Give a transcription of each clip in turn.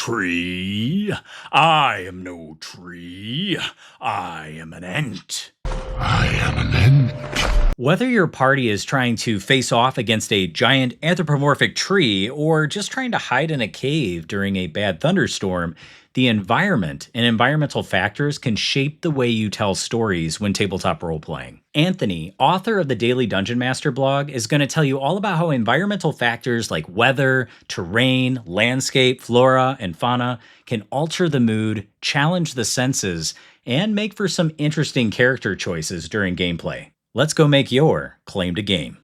tree. I am no tree. I am an ant. I am an ant. Whether your party is trying to face off against a giant anthropomorphic tree or just trying to hide in a cave during a bad thunderstorm, the environment and environmental factors can shape the way you tell stories when tabletop role-playing. Anthony, author of the Daily Dungeon Master blog, is going to tell you all about how environmental factors like weather, terrain, landscape, flora, and fauna can alter the mood, challenge the senses, and make for some interesting character choices during gameplay. Let's go make your claim to game.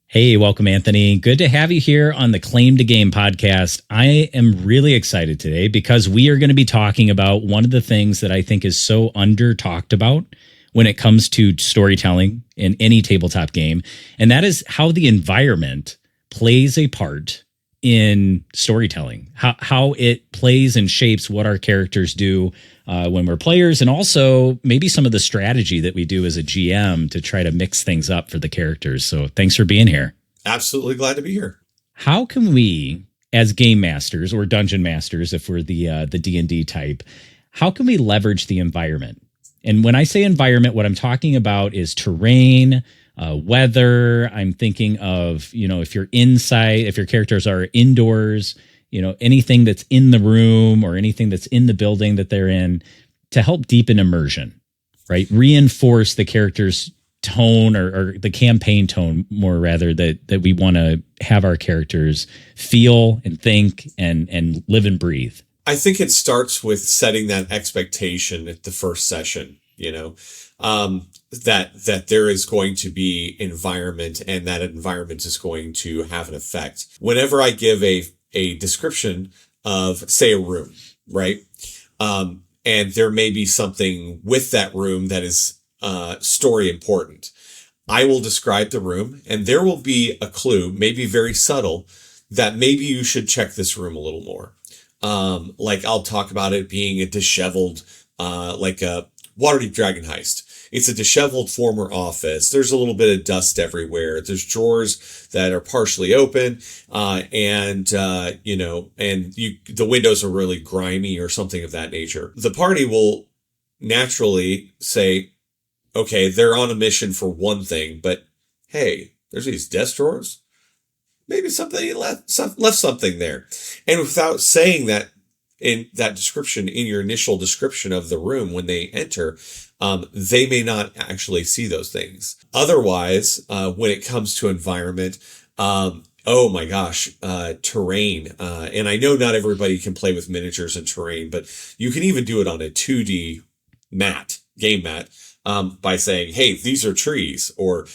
Hey, welcome, Anthony. Good to have you here on the Claim to Game podcast. I am really excited today because we are going to be talking about one of the things that I think is so under talked about when it comes to storytelling in any tabletop game, and that is how the environment plays a part in storytelling, how it plays and shapes what our characters do when we're players, and also maybe some of the strategy that we do as a GM to try to mix things up for the characters. So thanks for being here. Absolutely glad to be here. How can we, as game masters or dungeon masters, if we're the D&D type, how can we leverage the environment? And when I say environment, what I'm talking about is terrain, weather. I'm thinking of, if you're inside, if your characters are indoors, anything that's in the room or anything that's in the building that they're in, to help deepen immersion, right? Reinforce the character's tone or the campaign tone, more rather, that we want to have our characters feel and think and live and breathe. I think it starts with setting that expectation at the first session, that there is going to be environment, and that environment is going to have an effect. Whenever I give a description of, say, a room, right? And there may be something with that room that is story important. I will describe the room, and there will be a clue, maybe very subtle, that maybe you should check this room a little more. Like I'll talk about it being a disheveled, like a Waterdeep Dragon Heist. It's a disheveled former office. There's a little bit of dust everywhere. There's drawers that are partially open, and the windows are really grimy or something of that nature. The party will naturally say, okay, they're on a mission for one thing, but hey, there's these desk drawers. Maybe something left something there. And without saying that in that description, in your initial description of the room when they enter, they may not actually see those things. Otherwise, when it comes to environment, oh my gosh, terrain. And I know not everybody can play with miniatures and terrain, but you can even do it on a 2D game mat, by saying, hey, these are trees, or,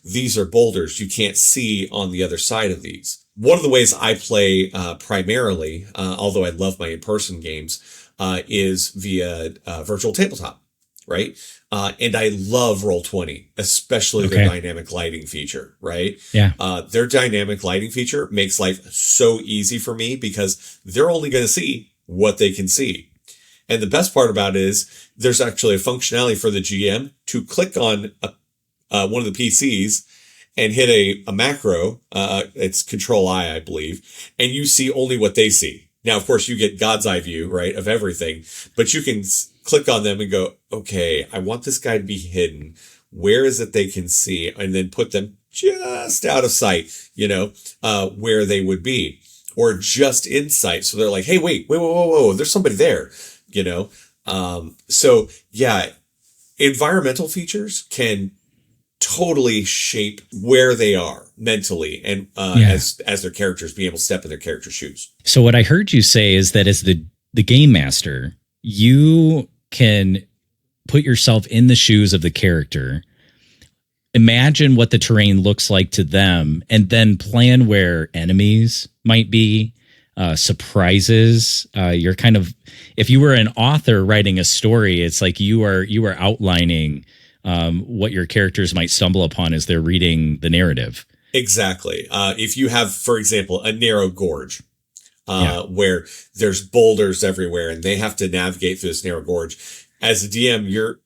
these are boulders you can't see on the other side of these. One of the ways I play primarily, although I love my in-person games, is via virtual tabletop, right? And I love Roll20, especially their dynamic lighting feature, right? Yeah. Their dynamic lighting feature makes life so easy for me because they're only going to see what they can see. And the best part about it is there's actually a functionality for the GM to click on one of the PCs and hit a macro. It's Control I believe, and you see only what they see. Now, of course, you get God's eye view, right, of everything, but you can click on them and go, okay, I want this guy to be hidden. Where is it they can see? And then put them just out of sight, where they would be, or just in sight. So they're like, hey, whoa, there's somebody there. So yeah, environmental features can totally shape where they are mentally and as their characters be able to step in their character's shoes. So what I heard you say is that as the game master, you can put yourself in the shoes of the character, imagine what the terrain looks like to them, and then plan where enemies might be, surprises. You're kind of, if you were an author writing a story, it's like you are outlining what your characters might stumble upon as they're reading the narrative. Exactly. If you have, for example, a narrow gorge, where there's boulders everywhere and they have to navigate through this narrow gorge, as a DM,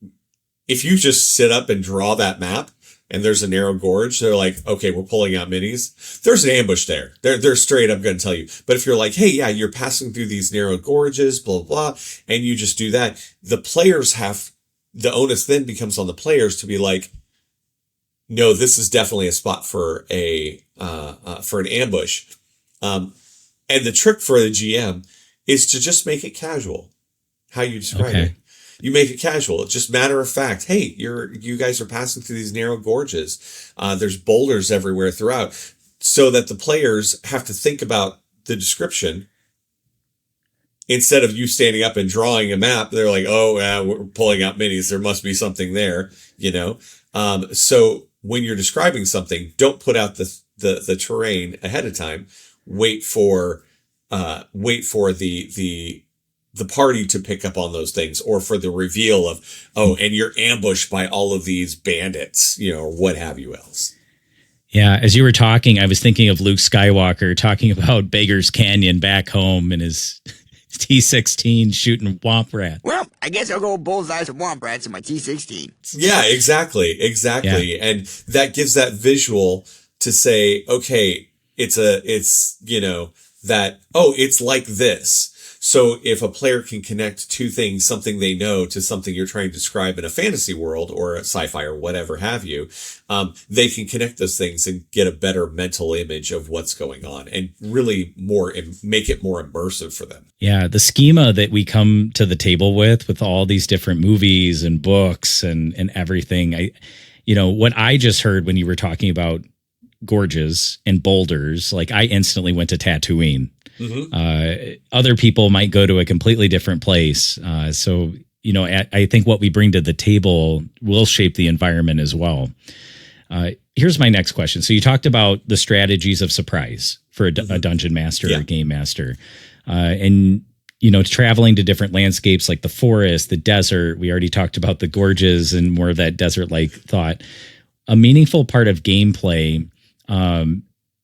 if you just sit up and draw that map and there's a narrow gorge, they're like, okay, we're pulling out minis. There's an ambush there. They're straight up going to tell you. But if you're like, hey, yeah, you're passing through these narrow gorges, blah, blah, blah, and you just do that, the onus then becomes on the players to be like, no, this is definitely a spot for an ambush. And the trick for the GM is to just make it casual. How you describe it. You make it casual. It's just matter of fact. Hey, you guys are passing through these narrow gorges. There's boulders everywhere throughout, so that the players have to think about the description instead of you standing up and drawing a map. They're like, oh, we're pulling out minis. There must be something there, So when you're describing something, don't put out the terrain ahead of time. Wait for the party to pick up on those things, or for the reveal of, and you're ambushed by all of these bandits, or what have you else. Yeah, as you were talking, I was thinking of Luke Skywalker talking about Beggar's Canyon back home in his T-16 shooting womp rat. Well, I guess I'll go bullseye some womp rats in my T-16. Yeah, exactly. Yeah. And that gives that visual to say, okay, it's like this. So if a player can connect two things, something they know to something you're trying to describe in a fantasy world or a sci-fi or whatever have you, they can connect those things and get a better mental image of what's going on and really make it more immersive for them. Yeah, the schema that we come to the table with all these different movies and books and everything. What I just heard when you were talking about gorges and boulders, like I instantly went to Tatooine. Mm-hmm. Other people might go to a completely different place. So I think what we bring to the table will shape the environment as well. Here's my next question. So you talked about the strategies of surprise for a dungeon master or game master. And traveling to different landscapes like the forest, the desert. We already talked about the gorges and more of that desert-like thought. A meaningful part of gameplay,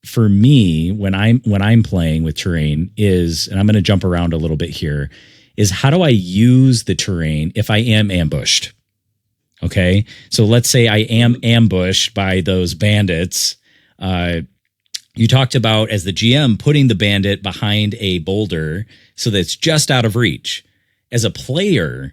for me, when I'm playing with terrain is, and I'm going to jump around a little bit here, is how do I use the terrain if I am ambushed? Okay, so let's say I am ambushed by those bandits. You talked about, as the GM, putting the bandit behind a boulder so that it's just out of reach. As a player,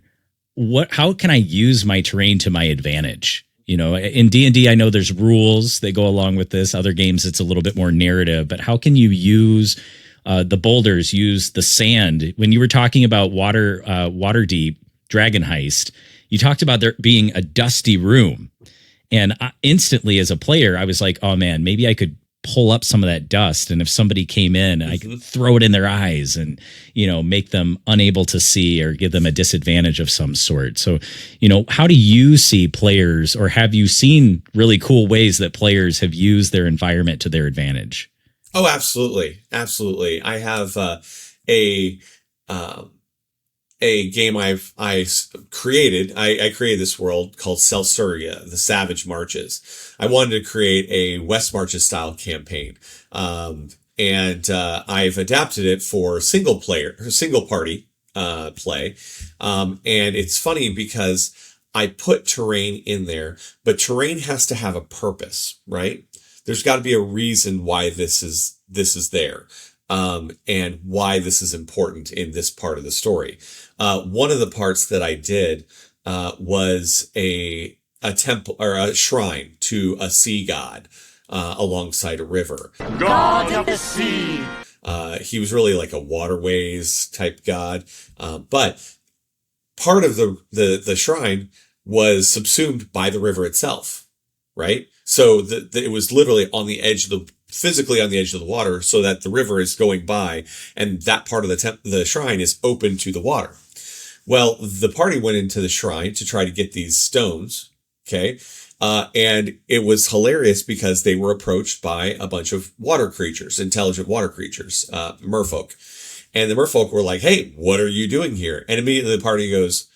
how can I use my terrain to my advantage? In D&D, I know there's rules that go along with this. Other games, it's a little bit more narrative. But how can you use the boulders, use the sand? When you were talking about Waterdeep Dragon Heist, you talked about there being a dusty room. And instantly, as a player, I was like, oh, man, maybe I could pull up some of that dust. And if somebody came in, I could throw it in their eyes and, make them unable to see or give them a disadvantage of some sort. So, how do you see players, or have you seen really cool ways that players have used their environment to their advantage? Oh, absolutely. Absolutely. I have a game I created. I created this world called Celsuria, the Savage Marches. I wanted to create a West Marches style campaign. And I've adapted it for single party play. And it's funny because I put terrain in there, but terrain has to have a purpose, right? There's got to be a reason why this is there. And why this is important in this part of the story. One of the parts that I did was a temple or a shrine to a sea god alongside a river. God of the sea. He was really like a waterways type god, but part of the shrine was subsumed by the river itself, right? So it was literally physically on the edge of the water, so that the river is going by and that part of the shrine is open to the water. Well, the party went into the shrine to try to get these stones. Okay. And it was hilarious because they were approached by a bunch of water creatures, intelligent water creatures, merfolk. And the merfolk were like, hey, what are you doing here? And immediately the party goes,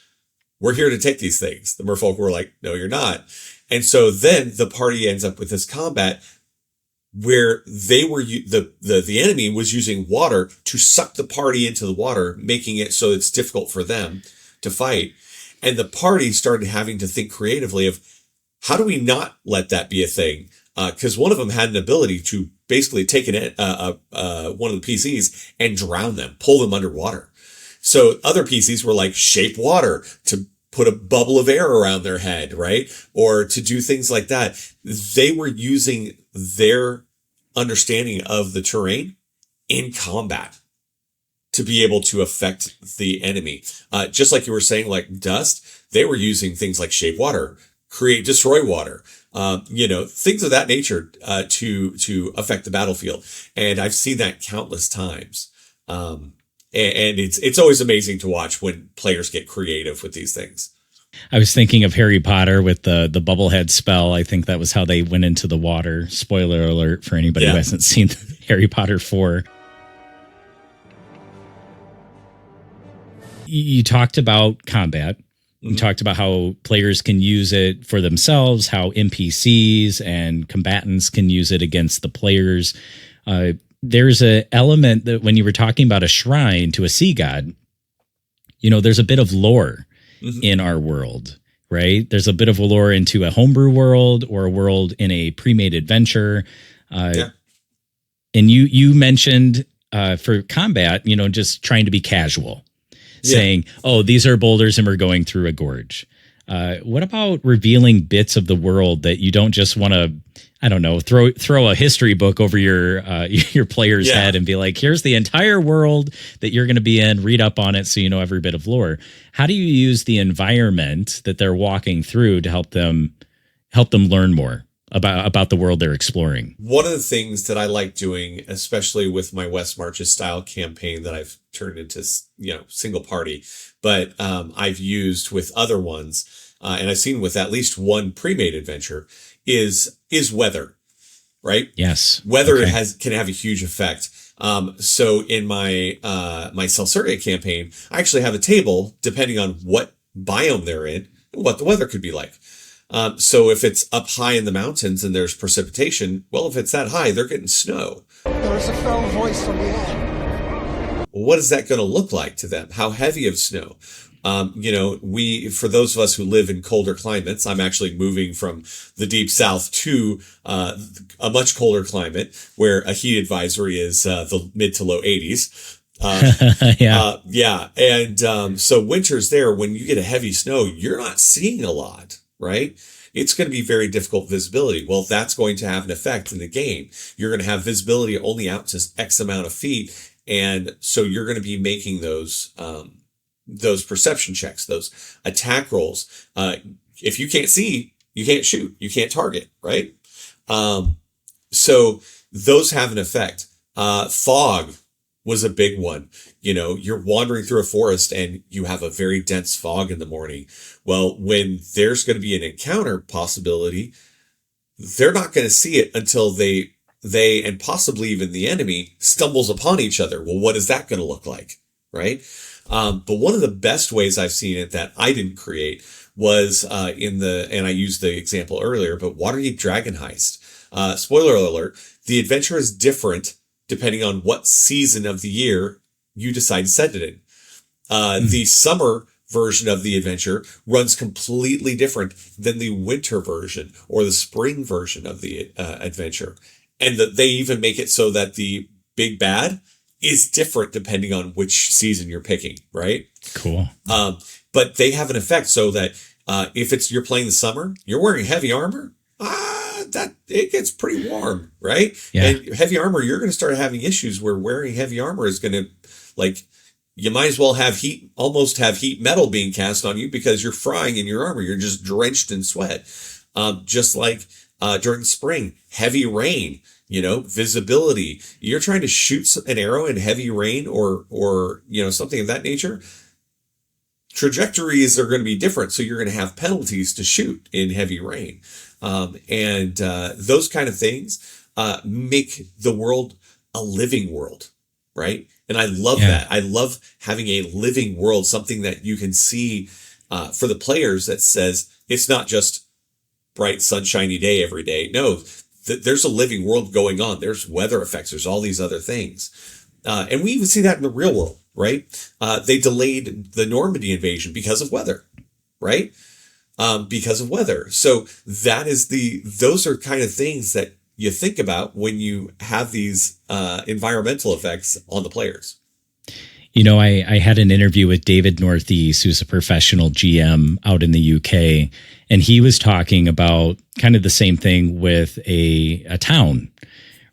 we're here to take these things. The merfolk were like, no, you're not. And so then the party ends up with this combat where they were, the enemy was using water to suck the party into the water, making it so it's difficult for them to fight. And the party started having to think creatively of, how do we not let that be a thing? Because one of them had an ability to basically take one of the PCs and drown them, pull them underwater. So other PCs were like, shape water to put a bubble of air around their head, right? Or to do things like that. They were using their understanding of the terrain in combat to be able to affect the enemy. Just like you were saying, like dust, they were using things like shape water, destroy water, things of that nature, to affect the battlefield. And I've seen that countless times. And it's always amazing to watch when players get creative with these things. I was thinking of Harry Potter with the bubblehead spell. I think that was how they went into the water. Spoiler alert for anybody who hasn't seen Harry Potter 4. You talked about combat. You talked about how players can use it for themselves, how NPCs and combatants can use it against the players. There's an element that when you were talking about a shrine to a sea god, there's a bit of lore in our world, right? There's a bit of a lore into a homebrew world or a world in a pre-made adventure. And you mentioned for combat, just trying to be casual. Saying, oh, these are boulders and we're going through a gorge. What about revealing bits of the world that you don't just want to, I don't know, throw a history book over your player's head and be like, here's the entire world that you're going to be in, read up on it so you know every bit of lore. How do you use the environment that they're walking through to help them learn more about the world they're exploring? One of the things that I like doing, especially with my West Marches style campaign that I've turned into, single party, but I've used with other ones, and I've seen with at least one pre-made adventure, is weather, right? Yes. Weather can have a huge effect. So in my Celsuria campaign, I actually have a table depending on what biome they're in and what the weather could be like. So if it's up high in the mountains and there's precipitation, well, if it's that high, they're getting snow. There's a fell voice from the air. What is that going to look like to them? How heavy of snow? For those of us who live in colder climates, I'm actually moving from the deep south to a much colder climate where a heat advisory is the mid to low 80s. And so winter's there. When you get a heavy snow, you're not seeing a lot, right? It's going to be very difficult visibility. Well, that's going to have an effect in the game. You're going to have visibility only out to X amount of feet. And so you're going to be making those perception checks, those attack rolls. If you can't see, you can't shoot, you can't target, right? So those have an effect. Fog was a big one. You're wandering through a forest and you have a very dense fog in the morning. Well, when there's going to be an encounter possibility, they're not going to see it until they and possibly even the enemy stumbles upon each other. Well, what is that going to look like? Right. But one of the best ways I've seen it that I didn't create was, and I used the example earlier, but Waterdeep Dragon Heist. Spoiler alert, the adventure is different depending on what season of the year you decide to set it in. The summer version of the adventure runs completely different than the winter version or the spring version of the adventure. And that they even make it so that the big bad is different depending on which season you're picking, right? Cool. But they have an effect so that if you're playing the summer, you're wearing heavy armor, that it gets pretty warm, right? Yeah. And heavy armor, you're going to start having issues where wearing heavy armor is going to, you might as well almost have heat metal being cast on you because you're frying in your armor. You're just drenched in sweat. Just like during spring, heavy rain, visibility. You're trying to shoot an arrow in heavy rain or something of that nature. Trajectories are going to be different. So you're going to have penalties to shoot in heavy rain. And those kind of things make the world a living world, right? And I love that. I love having a living world, something that you can see for the players that says it's not just bright, sunshiny day every day. No, there's a living world going on. There's weather effects. There's all these other things. And we even see that in the real world, right? They delayed the Normandy invasion because of weather, right? Because of weather. So those are kind of things that you think about when you have these environmental effects on the players. You know, I had an interview with David Northeast, who's a professional GM out in the UK, and he was talking about kind of the same thing with a town,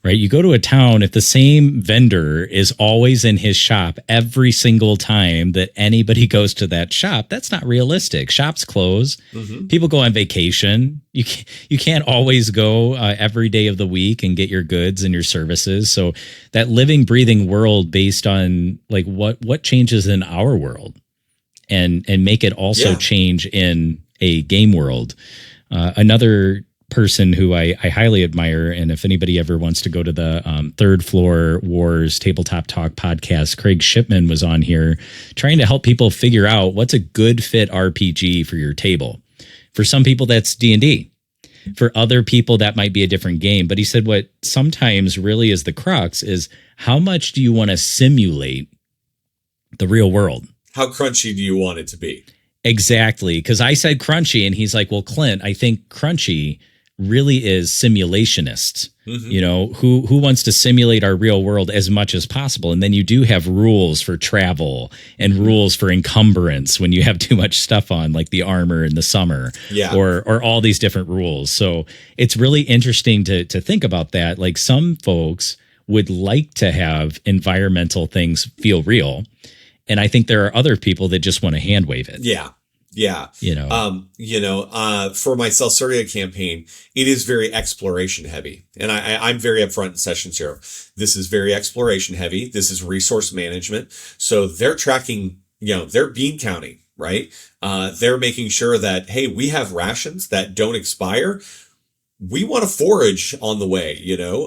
right? You go to a town, if the same vendor is always in his shop every single time that anybody goes to that shop, that's not realistic. Shops close. Mm-hmm. People go on vacation. You can't always go every day of the week and get your goods and your services. So that living, breathing world based on like what changes in our world and make it also change in a game world. Another person who I highly admire, and if anybody ever wants to go to the Third Floor Wars Tabletop Talk podcast, Craig Shipman was on here trying to help people figure out what's a good fit RPG for your table. For some people, that's D&D. For other people, that might be a different game. But he said what sometimes really is the crux is how much do you want to simulate the real world? How crunchy do you want it to be? Exactly. Because I said crunchy, and he's like, well, Clint, I think crunchy really is simulationists. Mm-hmm. You know, who wants to simulate our real world as much as possible. And then you do have rules for travel and rules for encumbrance when you have too much stuff on, like the armor in the summer, or all these different rules. So it's really interesting to think about that. Like some folks would like to have environmental things feel real. And I think there are other people that just want to hand wave it. Yeah. For my Celsuria campaign, it is very exploration heavy. And I'm very upfront in sessions here. This is very exploration heavy. This is resource management. So they're tracking, they're bean counting, right? They're making sure that, hey, we have rations that don't expire. We want to forage on the way,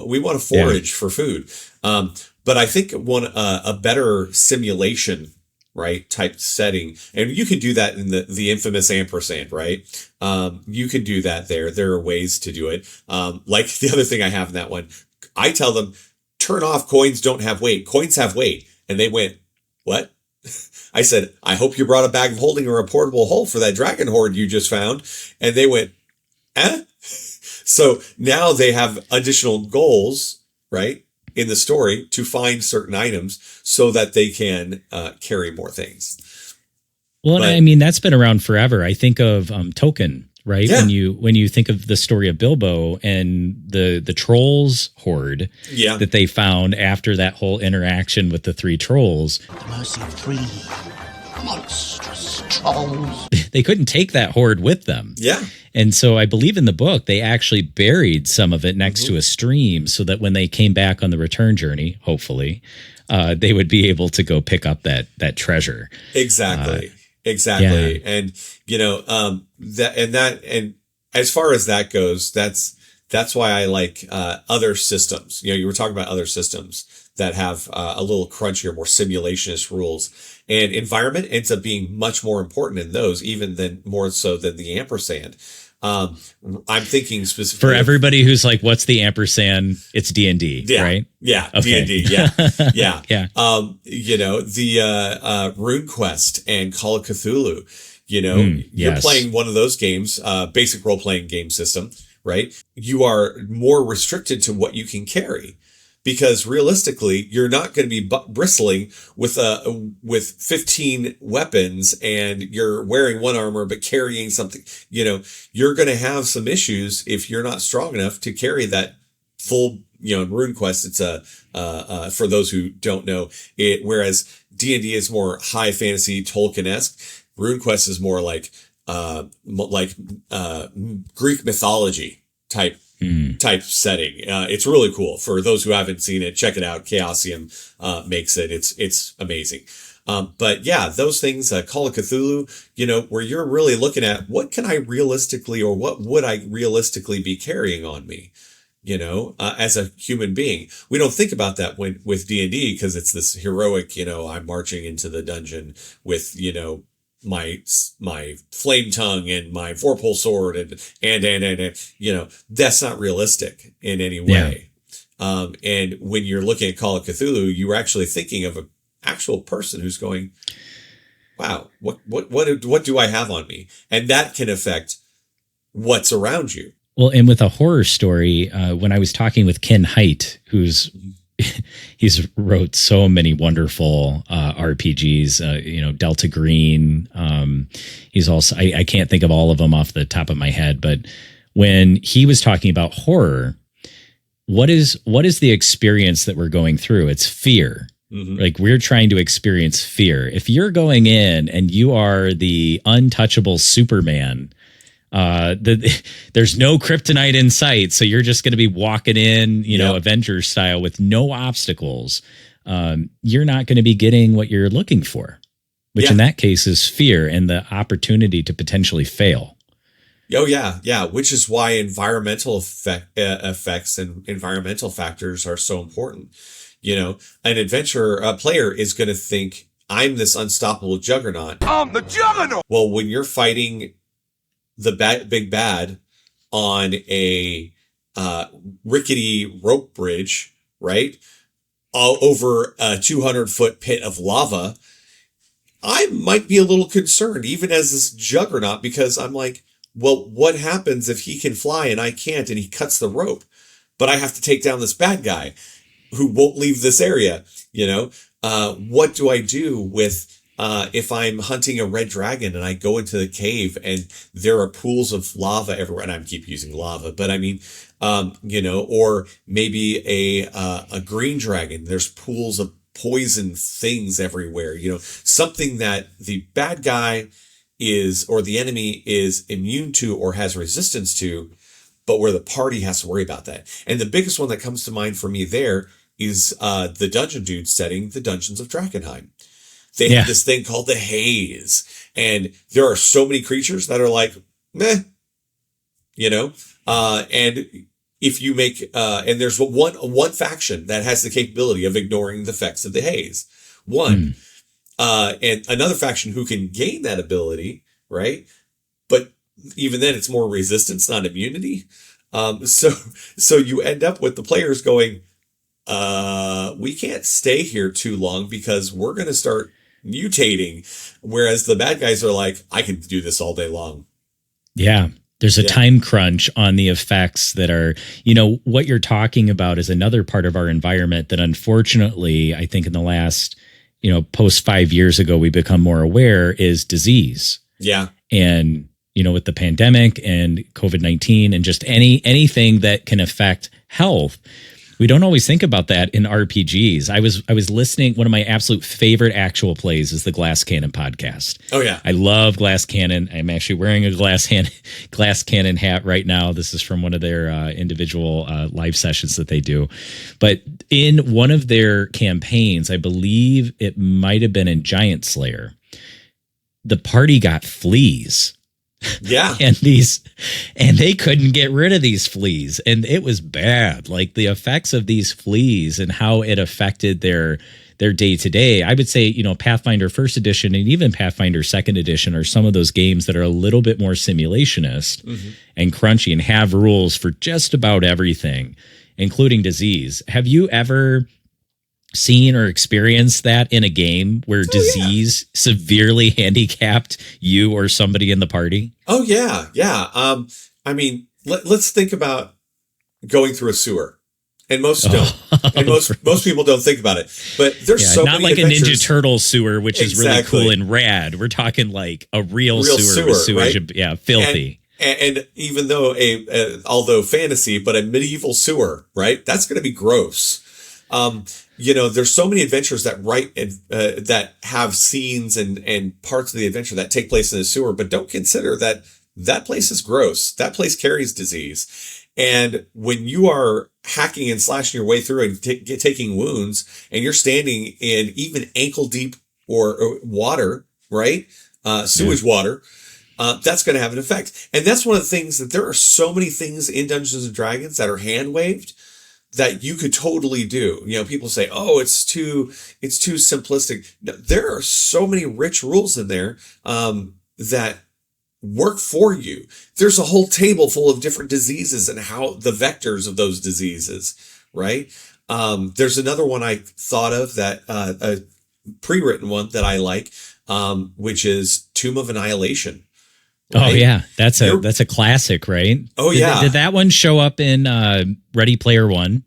we want to forage for food. But I think a better simulation, right, type setting, and you can do that in the infamous ampersand, right? You can do that there. There are ways to do it. Like the other thing I have in that one, I tell them, turn off coins don't have weight. Coins have weight. And they went, what? I said, I hope you brought a bag of holding or a portable hole for that dragon hoard you just found. And they went, eh? So now they have additional goals, right, in the story to find certain items so that they can carry more things. Well, I mean, that's been around forever. I think of Token, right? Yeah. When you think of the story of Bilbo and the trolls horde that they found after that whole interaction with the three trolls. The mercy of three monstrous trolls. They couldn't take that horde with them. Yeah. And so I believe in the book, they actually buried some of it next to a stream so that when they came back on the return journey, hopefully, they would be able to go pick up that treasure. Exactly. Exactly. Yeah. And as far as that goes, that's why I like other systems. You were talking about other systems that have a little crunchier, more simulationist rules. And environment ends up being much more important in those, even more so than the ampersand. I'm thinking specifically for everybody who's like, "What's the ampersand?" It's D&D, right? Yeah, okay. D&D. Yeah, yeah, yeah. The Rune Quest and Call of Cthulhu. You're playing one of those games, basic role playing game system, right? You are more restricted to what you can carry. Because realistically, you're not going to be bristling with 15 weapons and you're wearing one armor but carrying something. You're going to have some issues if you're not strong enough to carry that full. In RuneQuest, it's for those who don't know it. Whereas D&D is more high fantasy Tolkien-esque, RuneQuest is more like Greek mythology type setting. It's really cool. For those who haven't seen it, check it out. Chaosium makes it. It's amazing. But yeah, those things, Call of Cthulhu, where you're really looking at what can I realistically, or what would I realistically be carrying on me, as a human being. We don't think about that with D&D, because it's this heroic, I'm marching into the dungeon with, my flame tongue and my four-pole sword and that's not realistic in any way. Yeah. And when you're looking at Call of Cthulhu, you were actually thinking of an actual person who's going, wow, what do I have on me? And that can affect what's around you. Well, and with a horror story, when I was talking with Ken Haidt, he's wrote so many wonderful RPGs, Delta Green. He's also, I can't think of all of them off the top of my head, but when he was talking about horror, what is the experience that we're going through? It's fear. Mm-hmm. Like, we're trying to experience fear. If you're going in and you are the untouchable Superman, there's no kryptonite in sight, so you're just going to be walking in, Avengers style with no obstacles. You're not going to be getting what you're looking for, which in that case is fear and the opportunity to potentially fail. Oh yeah, which is why environmental effects and environmental factors are so important. An adventure player is going to think, I'm this unstoppable juggernaut. I'm the juggernaut. Well, when you're fighting the big bad on a rickety rope bridge, right, all over a 200-foot pit of lava, I might be a little concerned, even as this juggernaut, because I'm like, well, what happens if he can fly and I can't, and he cuts the rope, but I have to take down this bad guy who won't leave this area? What do I do with if I'm hunting a red dragon and I go into the cave and there are pools of lava everywhere, and I keep using lava, but I mean, or maybe a green dragon, there's pools of poison things everywhere, something that the bad guy or the enemy is immune to or has resistance to, but where the party has to worry about that. And the biggest one that comes to mind for me there is the Dungeon Dude setting, the Dungeons of Drakkenheim. They have this thing called the haze, and there are so many creatures that are like, meh, and if you make, and there's one faction that has the capability of ignoring the effects of the haze. And another faction who can gain that ability, right? But even then it's more resistance, not immunity. So you end up with the players going, we can't stay here too long because we're going to start mutating, whereas the bad guys are like, I can do this all day long. Yeah, there's a time crunch on the effects that are, what you're talking about is another part of our environment that unfortunately, I think in the last, post 5 years ago, we become more aware is disease. Yeah. And, with the pandemic and COVID-19 and just anything that can affect health, we don't always think about that in RPGs. I was listening. One of my absolute favorite actual plays is the Glass Cannon podcast. Oh yeah, I love Glass Cannon. I'm actually wearing a Glass Cannon hat right now. This is from one of their individual live sessions that they do. But in one of their campaigns, I believe it might have been in Giant Slayer, the party got fleas. Yeah. and they couldn't get rid of these fleas, and it was bad. Like, the effects of these fleas and how it affected their day to day. I would say, Pathfinder First Edition and even Pathfinder Second Edition are some of those games that are a little bit more simulationist and crunchy and have rules for just about everything, including disease. Have you ever seen or experienced that in a game where disease severely handicapped you or somebody in the party? Oh yeah. I mean, let's think about going through a sewer, and most don't, and most people don't think about it. But there's so not many like adventures. A Ninja Turtle sewer, which is really cool and rad. We're talking like a real sewer with sewage, right? Filthy. And even though although fantasy, but a medieval sewer, right? That's going to be gross. There's so many adventures that have scenes and parts of the adventure that take place in the sewer, but don't consider that place is gross. That place carries disease. And when you are hacking and slashing your way through and taking wounds, and you're standing in even ankle deep or water, right? Sewage water. That's going to have an effect. And that's one of the things that there are so many things in Dungeons and Dragons that are hand waved that you could totally do. You know, people say, oh, it's too simplistic. No, there are so many rich rules in there, that work for you. There's a whole table full of different diseases and how the vectors of those diseases, right? There's another one I thought of that, a pre-written one that I like, which is Tomb of Annihilation. Right? Oh yeah, that's a classic, right? Oh yeah. Did that one show up in Ready Player One?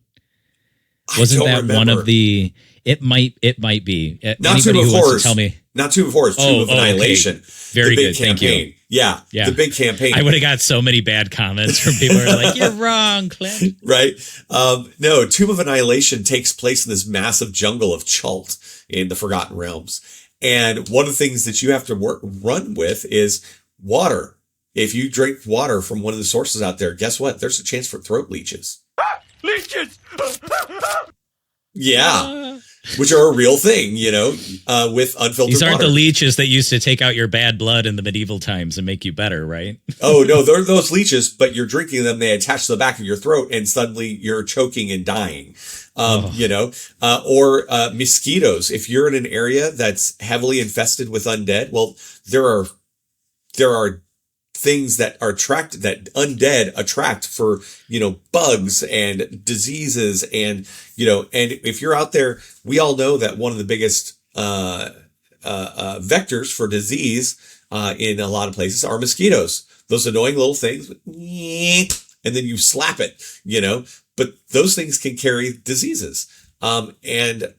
Wasn't that remember. One of the? It might be. Not Tomb of Horrors. Tell me. Not Tomb of Horrors. Tomb of Annihilation. Okay. Very good. Campaign. Thank you. Yeah, the big campaign. I would have got so many bad comments from people who are like, "You're wrong, Clint." Right? No, Tomb of Annihilation takes place in this massive jungle of Chult in the Forgotten Realms, and one of the things that you have to run with is water. If you drink water from one of the sources out there, guess what? There's a chance for throat leeches. Leeches! Yeah. Which are a real thing, you know, with unfiltered water. These aren't the leeches that used to take out your bad blood in the medieval times and make you better, right? Oh, no, they're those leeches, but you're drinking them, they attach to the back of your throat, and suddenly you're choking and dying. You know, or mosquitoes. If you're in an area that's heavily infested with undead, well, there are things that are attracted, that undead attract for, you know, bugs and diseases. And, you know, and if you're out there, we all know that one of the biggest, vectors for disease, in a lot of places are mosquitoes. Those annoying little things, and then you slap it, you know, but those things can carry diseases. And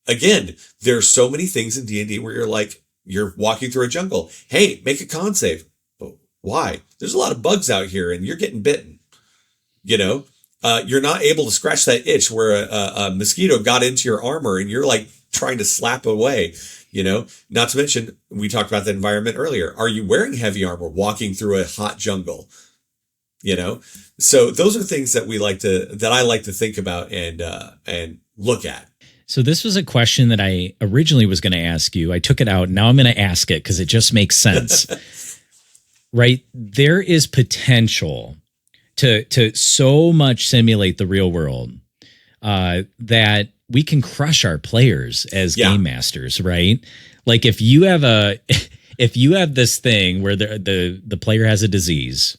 again, there's so many things in D&D where you're like, you're walking through a jungle. Hey, make a con save. Why? There's a lot of bugs out here and you're getting bitten. You know, you're not able to scratch that itch where a mosquito got into your armor and you're like trying to slap away, you know, not to mention, we talked about the environment earlier. Are you wearing heavy armor walking through a hot jungle? You know, so those are things that I like to think about and look at. So this was a question that I originally was going to ask you. I took it out. Now I'm going to ask it because it just makes sense. Right? There is potential to so much simulate the real world that we can crush our players as game masters, right? Like if you have this thing where the player has a disease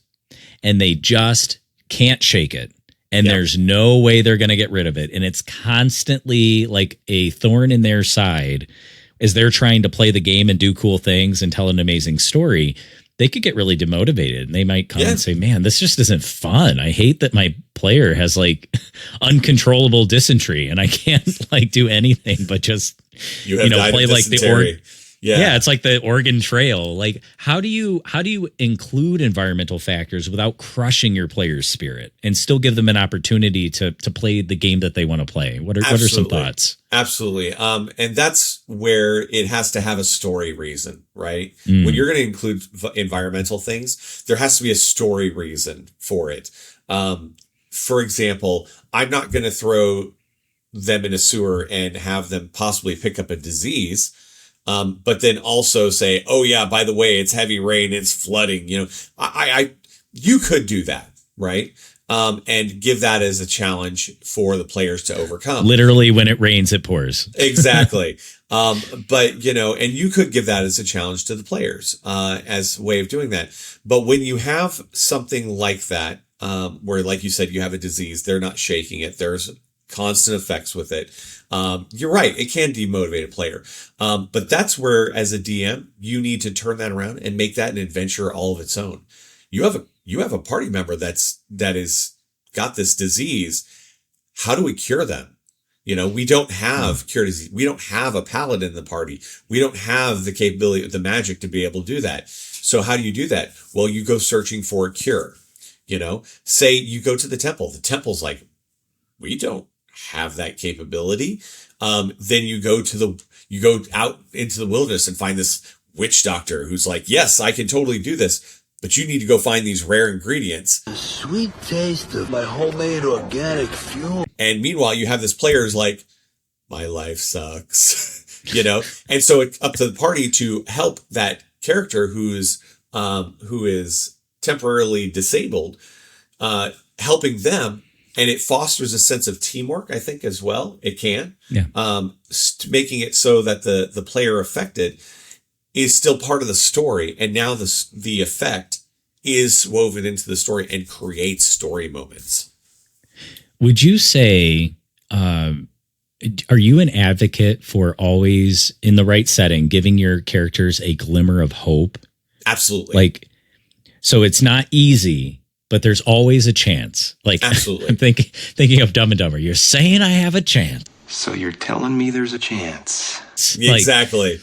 and they just can't shake it, and there's no way they're going to get rid of it, and it's constantly like a thorn in their side as they're trying to play the game and do cool things and tell an amazing story, they could get really demotivated and they might come and say, man, this just isn't fun. I hate that my player has like uncontrollable dysentery and I can't like do anything but just, play like the Yeah, it's like the Oregon Trail. Like, how do you include environmental factors without crushing your player's spirit and still give them an opportunity to play the game that they want to play? What are some thoughts? Absolutely. And that's where it has to have a story reason, right? When you're going to include environmental things, there has to be a story reason for it. For example, I'm not going to throw them in a sewer and have them possibly pick up a disease. But then also say, oh yeah, by the way, it's heavy rain, it's flooding, you know, you could do that, right? And give that as a challenge for the players to overcome. Literally when it rains, it pours. Exactly. But you know, and you could give that as a challenge to the players, as a way of doing that. But when you have something like that, where like you said, you have a disease, they're not shaking it, there's constant effects with it. You're right. It can demotivate a player. But that's where, as a DM, you need to turn that around and make that an adventure all of its own. You have a party member that is got this disease. How do we cure them? You know, we don't have cure disease. We don't have a paladin in the party. We don't have the capability, the magic to be able to do that. So how do you do that? Well, you go searching for a cure. You know, say you go to the temple. The temple's like, we don't have that capability. Then you go out into the wilderness and find this witch doctor who's like, yes, I can totally do this, but you need to go find these rare ingredients. The sweet taste of my homemade organic fuel. And meanwhile, you have this player who's like, my life sucks. And so it's up to the party to help that character who is temporarily disabled, helping them. And it fosters a sense of teamwork, I think, as well. It can, making it so that the player affected is still part of the story. And now the effect is woven into the story and creates story moments. Would you say, are you an advocate for always, in the right setting, giving your characters a glimmer of hope? Absolutely. So it's not easy, but there's always a chance. Absolutely. I'm thinking of Dumb and Dumber. You're saying I have a chance. So you're telling me there's a chance? Exactly.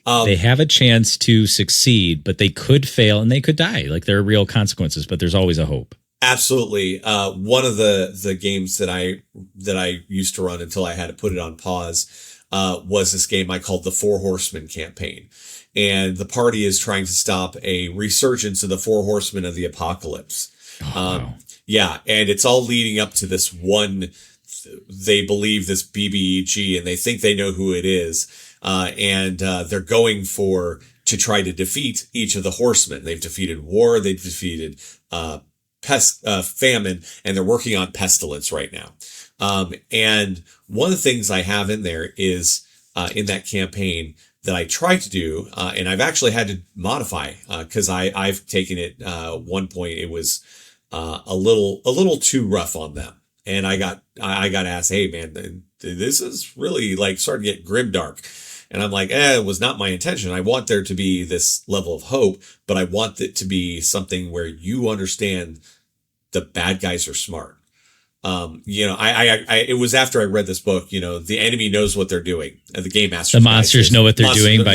They have a chance to succeed, but they could fail and they could die. There are real consequences, but there's always a hope. Absolutely. One of the games that I used to run until I had to put it on pause was this game I called the Four Horsemen campaign. And the party is trying to stop a resurgence of the Four Horsemen of the Apocalypse. Wow. Yeah. And it's all leading up to this one, they believe this BBEG, and they think they know who it is. And they're going to try to defeat each of the horsemen. They've defeated war. They've defeated famine, and they're working on pestilence right now. And one of the things I have in there is in that campaign that I tried to do, and I've actually had to modify because I've taken it. One point it was a little too rough on them, and I got asked, "Hey man, this is really starting to get grimdark." And I'm like, it was not my intention. I want there to be this level of hope, but I want it to be something where you understand the bad guys are smart. It was after I read this book, the enemy knows what they're doing. The game master. The monsters know what they're doing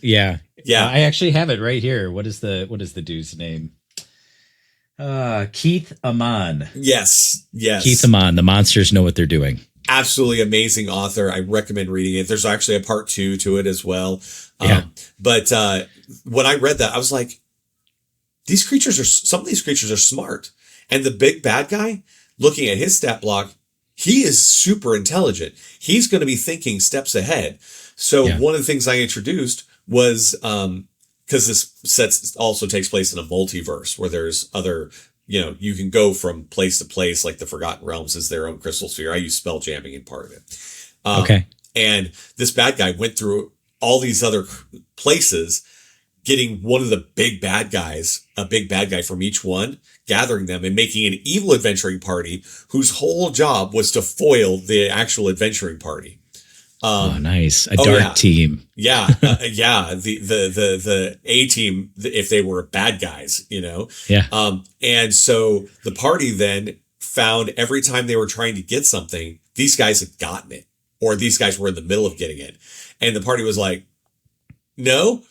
yeah. Yeah. I actually have it right here. What is the dude's name? Keith Amon. Yes. Keith Amon. The monsters know what they're doing. Absolutely amazing author. I recommend reading it. There's actually a part 2 to it as well. But when I read that, I was like, some of these creatures are smart. And the big bad guy, looking at his stat block, he is super intelligent. He's going to be thinking steps ahead. So one of the things I introduced was, because this also takes place in a multiverse where there's other, you can go from place to place, like the Forgotten Realms is their own crystal sphere. I use spell jamming in part of it. Okay. And this bad guy went through all these other places, getting one of the big bad guys, a big bad guy from each one, gathering them and making an evil adventuring party whose whole job was to foil the actual adventuring party. Nice. A dark team. Yeah. The A team, if they were bad guys, Yeah. And so the party then found every time they were trying to get something, these guys had gotten it, or these guys were in the middle of getting it. And the party was like, no.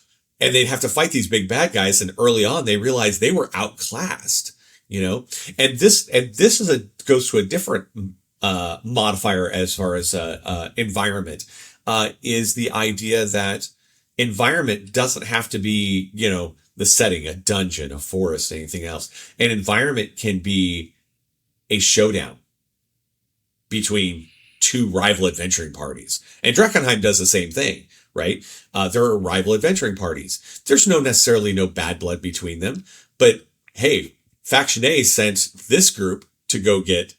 And they'd have to fight these big bad guys. And early on, they realized they were outclassed, and this goes to a different modifier as far as environment, is the idea that environment doesn't have to be, the setting, a dungeon, a forest, anything else. An environment can be a showdown between two rival adventuring parties. And Dreckenheim does the same thing, right? There are rival adventuring parties. There's necessarily no bad blood between them, but hey, Faction A sent this group to go get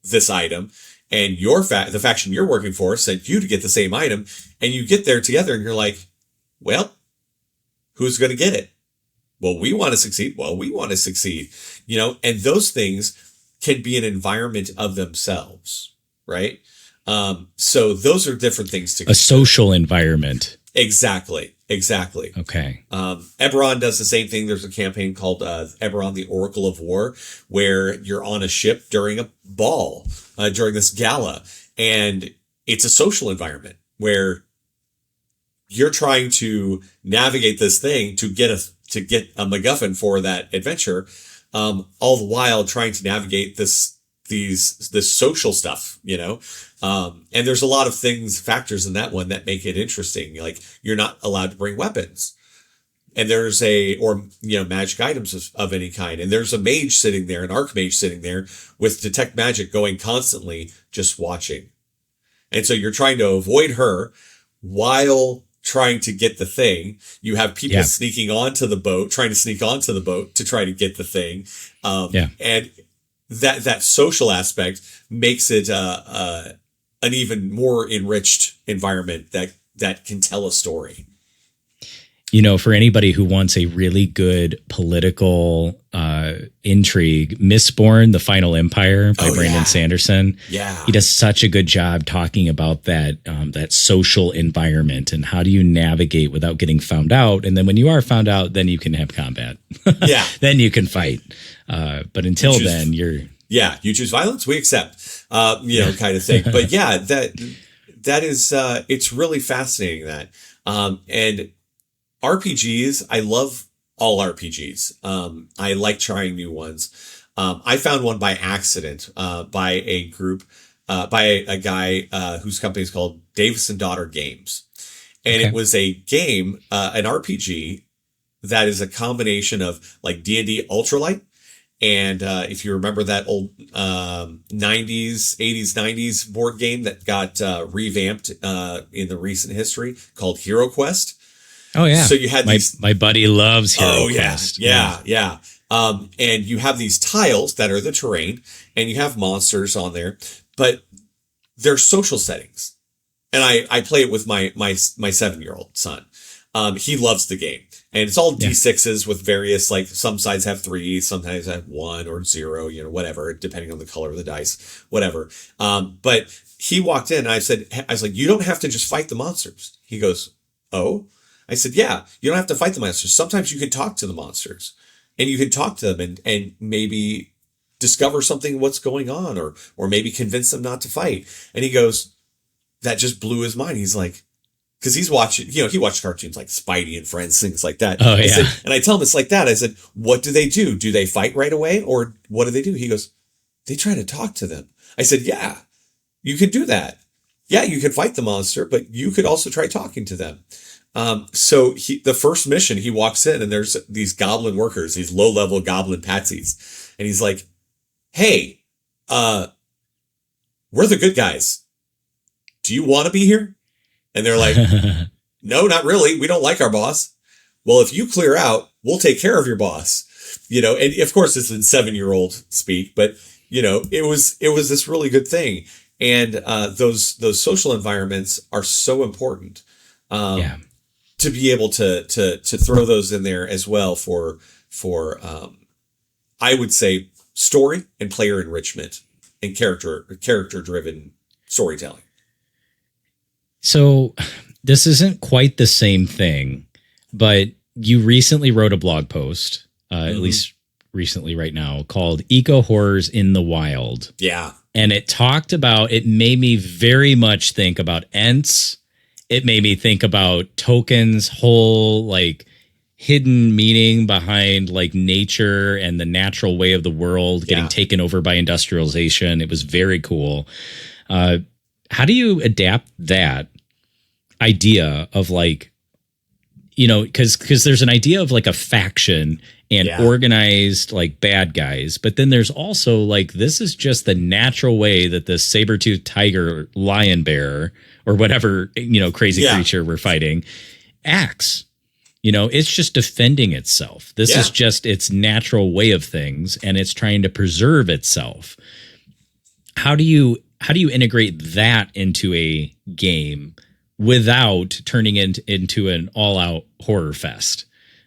this item, and the faction you're working for sent you to get the same item, and you get there together and you're like, well, who's going to get it? Well, we want to succeed. Well, we want to succeed, and those things can be an environment of themselves, right? So those are different things to consider. A social environment. Exactly. Okay. Eberron does the same thing. There's a campaign called Eberron, the Oracle of War, where you're on a ship during a ball, during this gala, and it's a social environment where you're trying to navigate this thing to get a MacGuffin for that adventure, all the while trying to navigate this social stuff, and there's a lot of factors in that one that make it interesting. Like, you're not allowed to bring weapons, and there's magic items of any kind. And there's a mage sitting there, an archmage sitting there with detect magic going constantly, just watching. And so you're trying to avoid her while trying to get the thing. You have people Yeah. sneaking onto the boat, trying to sneak onto the boat to try to get the thing. And that social aspect makes it an even more enriched environment that can tell a story. You know, for anybody who wants a really good political intrigue, Mistborn, The Final Empire by Brandon Sanderson. Yeah. He does such a good job talking about that social environment and how do you navigate without getting found out. And then when you are found out, then you can have combat. Yeah. Then you can fight. But until then, you're... Yeah, you choose violence, we accept, kind of thing. But yeah, that is, it's really fascinating that. And RPGs, I love all RPGs. I like trying new ones. I found one by accident, by a group, by a guy, whose company is called Davis and Daughter Games. And it was a game, an RPG that is a combination of like D&D Ultralight. And if you remember that old 90s, 80s, 90s board game that got revamped in the recent history called Hero Quest. Oh, yeah. So you had my buddy loves Hero Quest. Yeah. And you have these tiles that are the terrain, and you have monsters on there, but they're social settings. And I play it with my 7-year-old son. He loves the game. And it's all D6s with various, like, some sides have 3, sometimes have 1 or 0, whatever, depending on the color of the dice, whatever. But he walked in and I was like, you don't have to just fight the monsters. He goes, oh? I said, yeah, you don't have to fight the monsters. Sometimes you can talk to the monsters and you can talk to them and maybe discover something, what's going on, or maybe convince them not to fight. And he goes, that just blew his mind. He's like, because he's watching, he watched cartoons like Spidey and Friends, things like that. Oh, yeah. And I tell him it's like that. I said, what do they do? Do they fight right away? Or what do they do? He goes, they try to talk to them. I said, yeah, you could do that. Yeah, you could fight the monster, but you could also try talking to them. So the first mission, he walks in and there's these goblin workers, these low-level goblin patsies. And he's like, hey, we're the good guys. Do you want to be here? And they're like, no, not really. We don't like our boss. Well, if you clear out, we'll take care of your boss. And of course it's in 7-year-old speak, but it was this really good thing. And, those social environments are so important. To be able to throw those in there as well for I would say story and player enrichment and character driven storytelling. So this isn't quite the same thing, but you recently wrote a blog post, at least recently right now, called Eco Horrors in the Wild. Yeah. And it made me very much think about Ents. It made me think about Tolkien's whole like hidden meaning behind like nature and the natural way of the world getting taken over by industrialization. It was very cool. How do you adapt that idea of like, because there's an idea of like a faction and organized like bad guys, but then there's also like, this is just the natural way that the saber-toothed tiger, lion bear, or whatever, crazy creature we're fighting acts. It's just defending itself. This is just its natural way of things, and it's trying to preserve itself. How do you integrate that into a game without turning it into an all-out horror fest?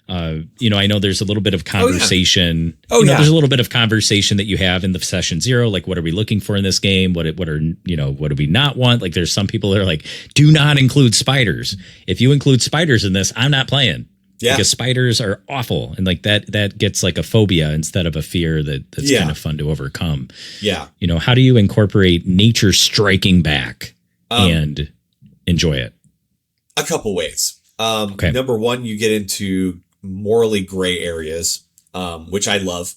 I know there's a little bit of conversation. There's a little bit of conversation that you have in the session 0. Like, what are we looking for in this game? What do we not want? Like, there's some people that are like, do not include spiders. If you include spiders in this, I'm not playing. Yeah. Because spiders are awful. And like that gets like a phobia instead of a fear that's kind of fun to overcome. Yeah. How do you incorporate nature striking back and enjoy it? A couple ways. Number one, you get into morally gray areas, which I love,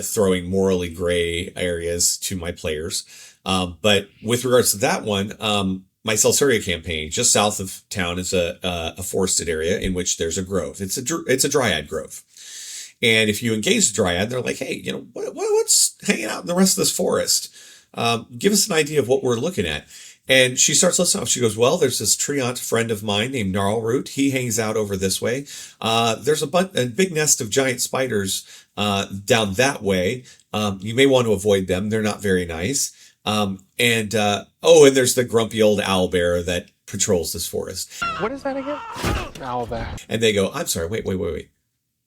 throwing morally gray areas to my players. But with regards to that one, my Celsuria campaign, just south of town, is a forested area in which there's a grove. It's a dryad grove. And if you engage the dryad, they're like, hey, what's hanging out in the rest of this forest? Give us an idea of what we're looking at. And she starts listing off. She goes, well, there's this treant friend of mine named Gnarlroot. He hangs out over this way. There's a big nest of giant spiders down that way. You may want to avoid them. They're not very nice. And there's the grumpy old owlbear that patrols this forest. What is that again? Owlbear. And they go, I'm sorry, wait.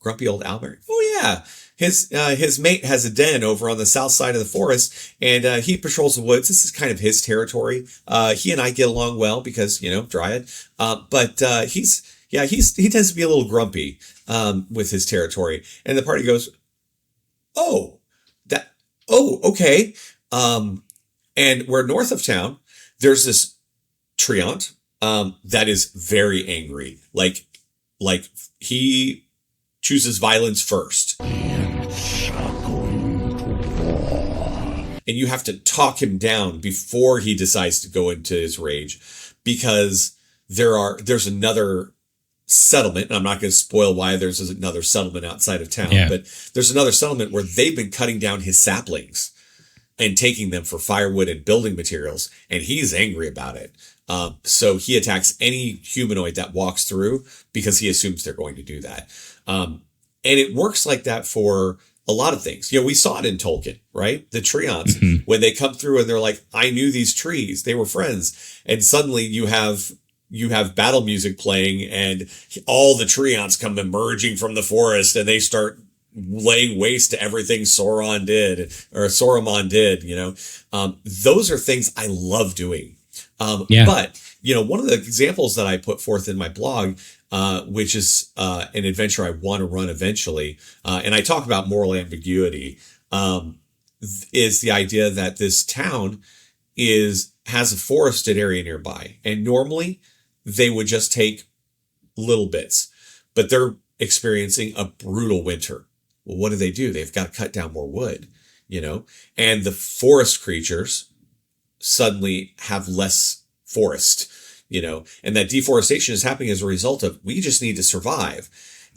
Grumpy old owlbear? Oh, yeah. His mate has a den over on the south side of the forest, and he patrols the woods. This is kind of his territory. He and I get along well because, Dryad. But he tends to be a little grumpy with his territory. And the party goes, okay. And we're north of town. There's this treant that is very angry. Like he chooses violence first. And you have to talk him down before he decides to go into his rage, because there's another settlement, and I'm not going to spoil why there's another settlement outside of town, but there's another settlement where they've been cutting down his saplings and taking them for firewood and building materials, and he's angry about it. So he attacks any humanoid that walks through because he assumes they're going to do that. And it works like that for a lot of things. We saw it in Tolkien, right? The treants, when they come through and they're like, I knew these trees, they were friends. And suddenly you have battle music playing and all the treants come emerging from the forest and they start laying waste to everything Saruman did. Those are things I love doing. But, one of the examples that I put forth in my blog, which is an adventure I want to run eventually, and I talk about moral ambiguity, is the idea that this town has a forested area nearby. And normally they would just take little bits, but they're experiencing a brutal winter. Well, what do? They've got to cut down more wood, and the forest creatures suddenly have less forest, and that deforestation is happening as a result of, we just need to survive.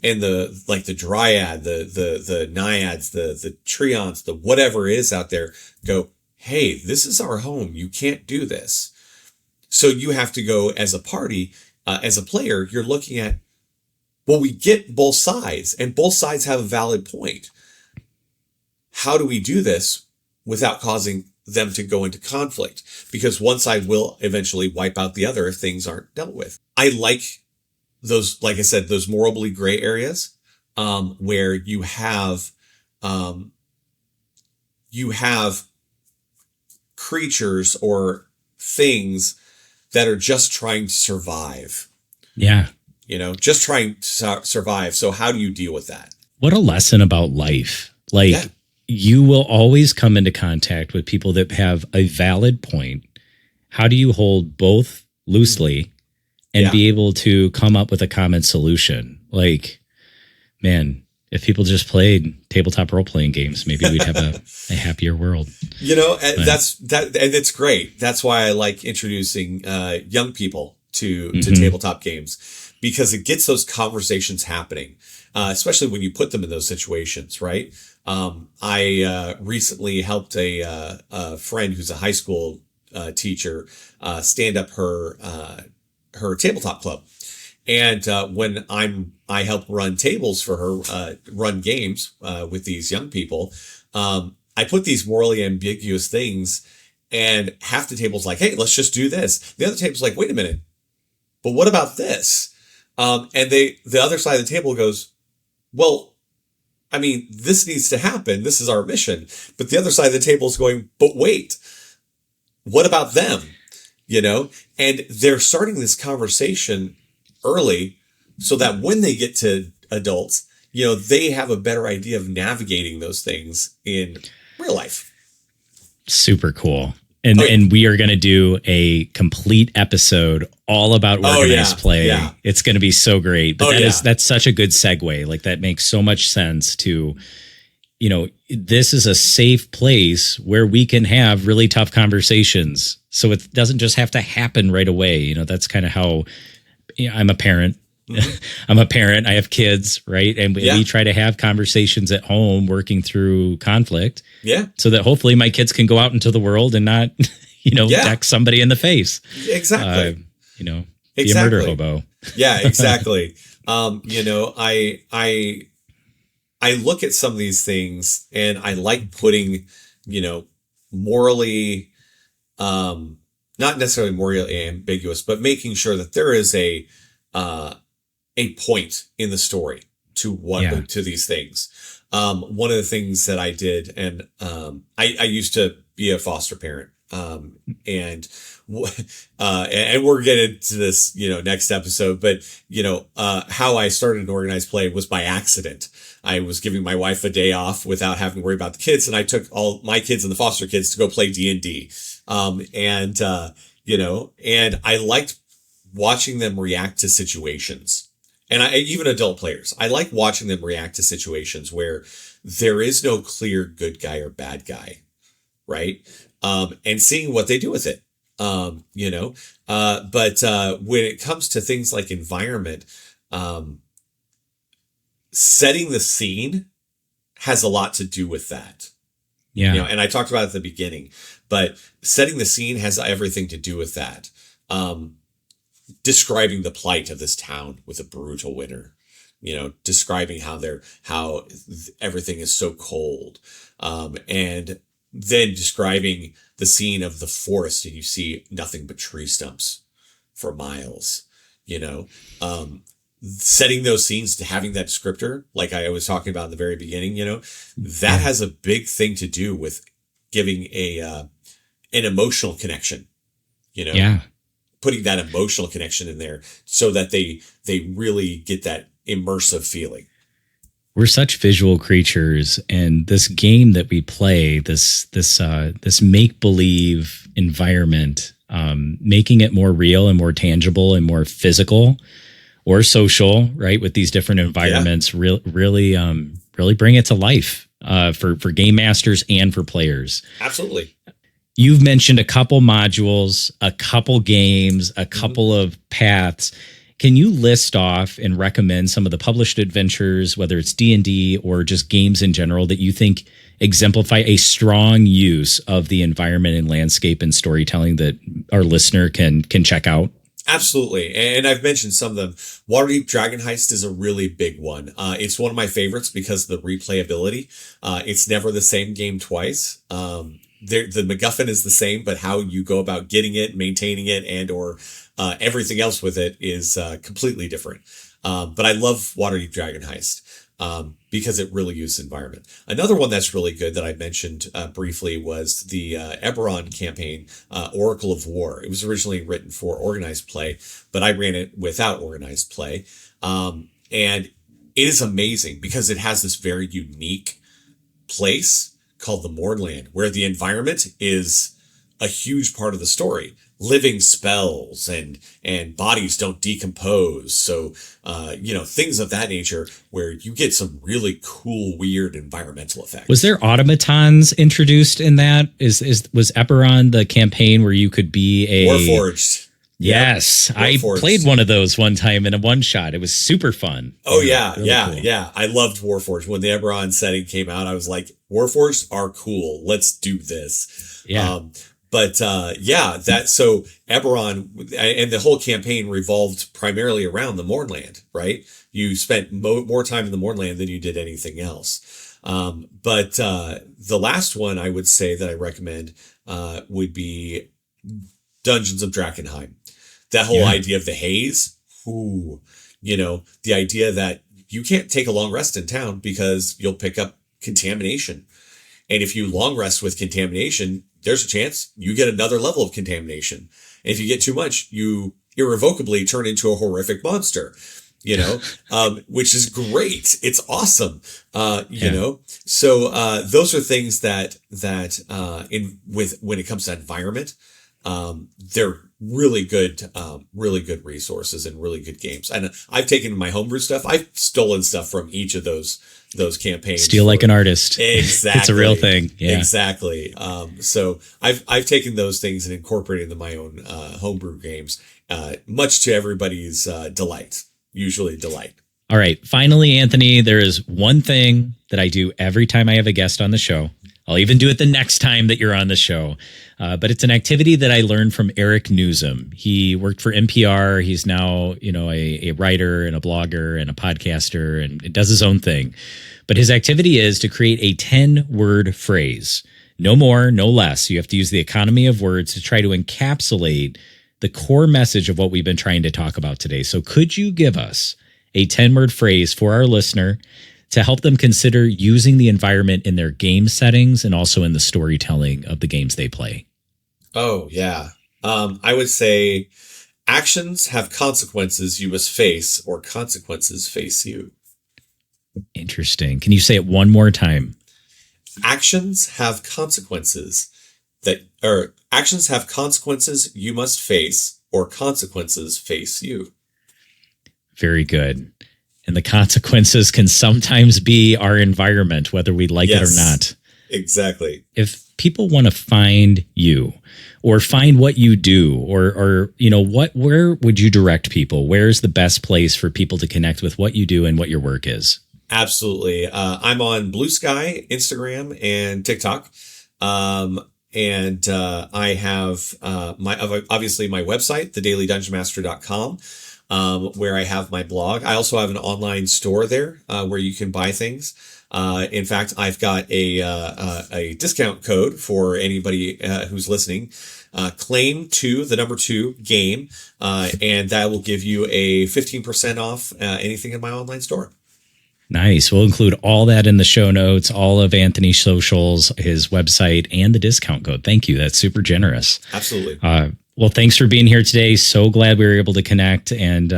And the dryad, the naiads, the treants, the whatever is out there go, hey, this is our home. You can't do this. So you have to go as a party, as a player, you're looking at, well, we get both sides and both sides have a valid point. How do we do this without causing them to go into conflict? Because one side will eventually wipe out the other if things aren't dealt with. I like those, like I said, those morally gray areas, where you have creatures or things that are just trying to survive. Yeah. Just trying to survive. So how do you deal with that? What a lesson about life. You will always come into contact with people that have a valid point. How do you hold both loosely and be able to come up with a common solution? Man, if people just played tabletop role-playing games, maybe we'd have a happier world. And it's great. That's why I like introducing young people to tabletop games, because it gets those conversations happening, especially when you put them in those situations, right? I recently helped a friend who's a high school teacher stand up her tabletop club. And when I help run tables for her, run games with these young people, I put these morally ambiguous things, and half the table's like, hey, let's just do this. The other table's like, wait a minute, but what about this? And the other side of the table goes, well, I mean, this needs to happen. This is our mission. But the other side of the table is going, but wait, what about them? And they're starting this conversation early so that when they get to adults, they have a better idea of navigating those things in real life. Super cool. And we are going to do a complete episode all about organized play. Yeah. It's going to be so great. But that's such a good segue. That makes so much sense to, this is a safe place where we can have really tough conversations. So it doesn't just have to happen right away. That's kind of how I'm a parent. Mm-hmm. I'm a parent. I have kids, right? And we try to have conversations at home working through conflict. Yeah. So that hopefully my kids can go out into the world and not, Yeah. deck somebody in the face. Exactly. Be a murder hobo. Yeah, exactly. I look at some of these things and I like putting, morally, not necessarily morally ambiguous, but making sure that there is a point in the story to these things. One of the things that I did, and I used to be a foster parent, and we're getting to this, next episode, but how I started an organized play was by accident. I was giving my wife a day off without having to worry about the kids, and I took all my kids and the foster kids to go play D&D. And I liked watching them react to situations. And even adult players, I like watching them react to situations where there is no clear good guy or bad guy, right? And seeing what they do with it, but when it comes to things like environment, setting the scene has a lot to do with that. Yeah. And I talked about it at the beginning, but setting the scene has everything to do with that. Describing the plight of this town with a brutal winter, describing how everything is so cold. And then describing the scene of the forest and you see nothing but tree stumps for miles, setting those scenes to having that descriptor, like I was talking about in the very beginning, that has a big thing to do with giving an emotional connection, putting that emotional connection in there so that they really get that immersive feeling. We're such visual creatures, and this game that we play, this make-believe environment, making it more real and more tangible and more physical or social, right? With these different environments, really bring it to life for game masters and for players. Absolutely. You've mentioned a couple modules, a couple games, a couple of paths. Can you list off and recommend some of the published adventures, whether it's D&D or just games in general, that you think exemplify a strong use of the environment and landscape and storytelling that our listener can check out? Absolutely. And I've mentioned some of them. Waterdeep Dragon Heist is a really big one. It's one of my favorites because of the replayability. It's never the same game twice. The MacGuffin is the same, but how you go about getting it, maintaining it, and or everything else with it is completely different. But I love Waterdeep Dragon Heist because it really uses environment. Another one that's really good that I mentioned briefly was the Eberron campaign, Oracle of War. It was originally written for organized play, but I ran it without organized play. And it is amazing because it has this very unique place called the Mournland, where the environment is a huge part of the story. Living spells and bodies don't decompose. So, things of that nature where you get some really cool, weird environmental effects. Was there automatons introduced in that? Was Eberron the campaign where you could be a Warforged? Yes, I played one of those one time in a one shot. It was super fun. Oh yeah, really yeah, cool. yeah. I loved Warforged. When the Eberron setting came out, I was like, Warforged are cool. Let's do this. Yeah. So Eberron and the whole campaign revolved primarily around the Mournland, right? You spent more time in the Mournland than you did anything else. But the last one I would say that I recommend would be Dungeons of Drakkenheim. That whole idea of the haze, the idea that you can't take a long rest in town because you'll pick up contamination. And if you long rest with contamination, there's a chance you get another level of contamination. And if you get too much, you irrevocably turn into a horrific monster, which is great. It's awesome. So those are things that when it comes to environment, they're really good resources and really good games. And I've taken my homebrew stuff. I've stolen stuff from each of those campaigns. Steal like an artist. Exactly. It's a real thing. Yeah. Exactly. So I've taken those things and incorporated them in my own homebrew games, much to everybody's usually delight. All right. Finally, Anthony, there is one thing that I do every time I have a guest on the show. I'll even do it the next time that you're on the show. But it's an activity that I learned from Eric Newsom. He worked for NPR. He's now, a writer and a blogger and a podcaster and does his own thing. But his activity is to create a 10-word phrase. No more, no less. You have to use the economy of words to try to encapsulate the core message of what we've been trying to talk about today. So could you give us a 10-word phrase for our listener to help them consider using the environment in their game settings and also in the storytelling of the games they play? Oh, yeah. I would say actions have consequences you must face, or consequences face you. Interesting. Can you say it one more time? Actions have consequences actions have consequences you must face, or consequences face you. Very good. And the consequences can sometimes be our environment, whether we like it or not. Exactly. If people want to find you or find what you do or where would you direct people? Where's the best place for people to connect with what you do and what your work is? Absolutely. I'm on Blue Sky, Instagram, and TikTok. And I have my website, thedailydungeonmaster.com, where I have my blog. I also have an online store there where you can buy things. In fact, I've got a discount code for anybody who's listening. Claim the number 2 game, and that will give you a 15% off anything in my online store. Nice. We'll include all that in the show notes, all of Anthony's socials, his website, and the discount code. Thank you. That's super generous. Absolutely. Well, thanks for being here today. So glad we were able to connect, and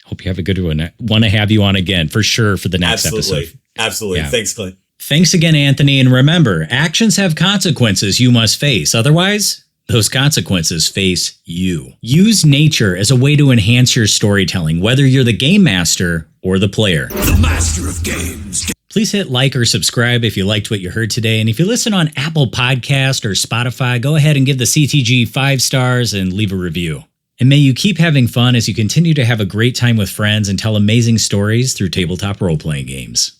hope you have a good one. Want to have you on again for sure for the next episode. Absolutely. Yeah. Thanks, Clint. Thanks again, Anthony. And remember, actions have consequences you must face. Otherwise, those consequences face you. Use nature as a way to enhance your storytelling, whether you're the game master or the player. The master of games. Please hit like or subscribe if you liked what you heard today. And if you listen on Apple Podcast or Spotify, go ahead and give the CTG 5 stars and leave a review. And may you keep having fun as you continue to have a great time with friends and tell amazing stories through tabletop role-playing games.